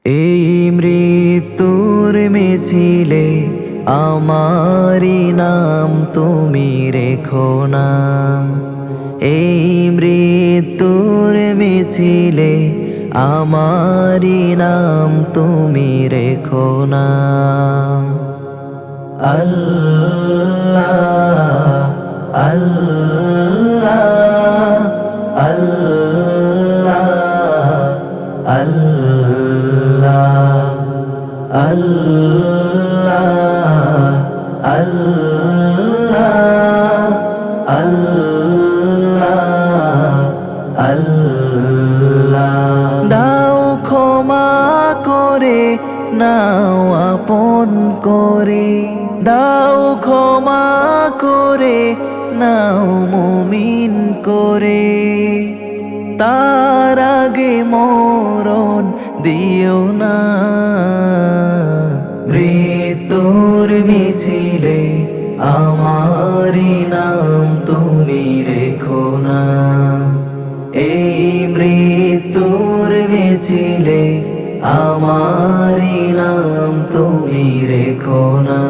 এই মৃত্যুর মিছিলে আমারি নাম তুমি রেখো না। এই মৃত্যুর মিছিলে আমারি নাম তুমি রেখো না। আল্লাহ আল্লাহ আল্লাহ আল্লাহ আল্লাহ আল্লাহ আল্লাহ আল্লাহ। দাও ক্ষমা করে নাও আপন করে, দাও ক্ষমা করে নাও মুমিন করে। তার আগে মরণ দিও না। মৃত্যুর মিছিলে আমারি নাম তুমি রেখো না। এই মৃত্যুর মিছিলে আমারি নাম তুমি রেখো না।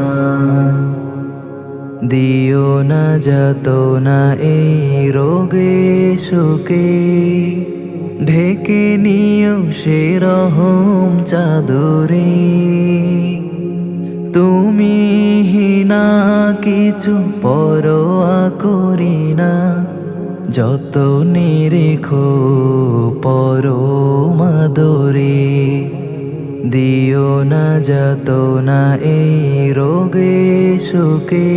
দিও না যাতনা এই রোগে শোকে, ঢেকে নিও সে রহম চাদরে। তুমি হিনা কিছু পরোয়া করি না, যতনে রেখো পরম আদরে। দিও না যাতনা এই রোগে শোকে,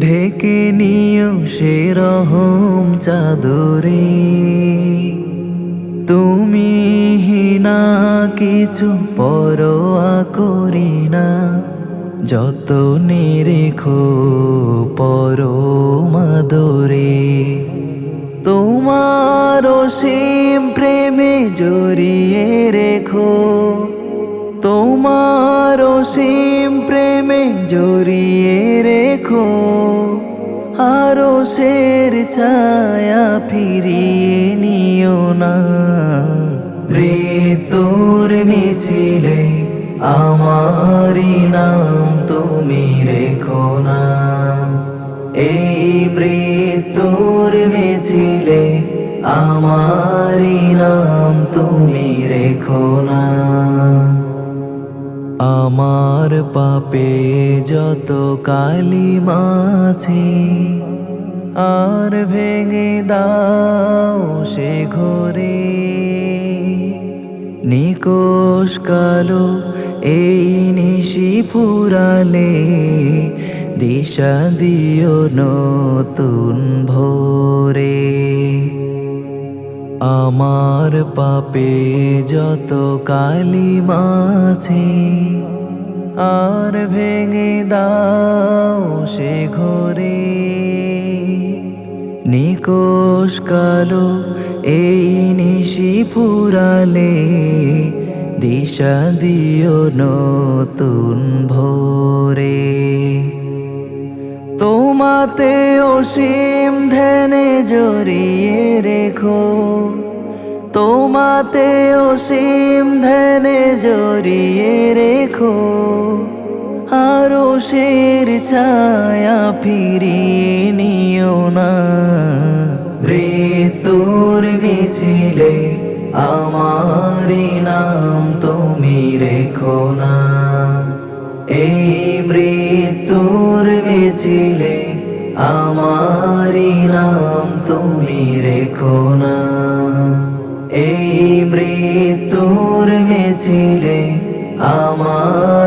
ঢেকে নিও সে রহম চাদরে। তুমি হিনা কিছু পরোয়া করি না, যতনে রেখো পরম আদরে। তোমার অসীম প্রেমে জড়িয়ে রেখো, তোমার অসীম প্রেমে জড়িয়ে রেখো। আরো শের ছায়া ফিরিয়ে নিও না। মৃত্যুর মিছিলে আমারি নাম তুমি রেখো না। এই মৃত্যুর মিছিলে আমারি নাম তুমি রেখো না। আমার পাপে যত কালিমা আছে, আর ভেঙে দাও সে ঘরে। নিকোষ কালো এই নিশি ফুরালে, দিশা দিও নতুন ভোরে। আমার পাপে যত কালিমা আছে, আর ভেঙে দাও সে ঘরে। নিকোষ কালো এই নিশি ফুরালে, দিশা দিও নতুন ভোরে। তোমাতে অসীম ধ্যানে জড়িয়ে রেখো, তোমাতে অসীম ধ্যানে জড়িয়ে রেখো। আরো শের ছায়া ফিরিয়ে নিও না। মৃত্যুর মিছিলে আমারি নাম তুমি রেখো না। এই মৃত্যুর মিছিলে আমারি নাম তুমি রেখো না। এই মৃত্যুর মিছিলে আমার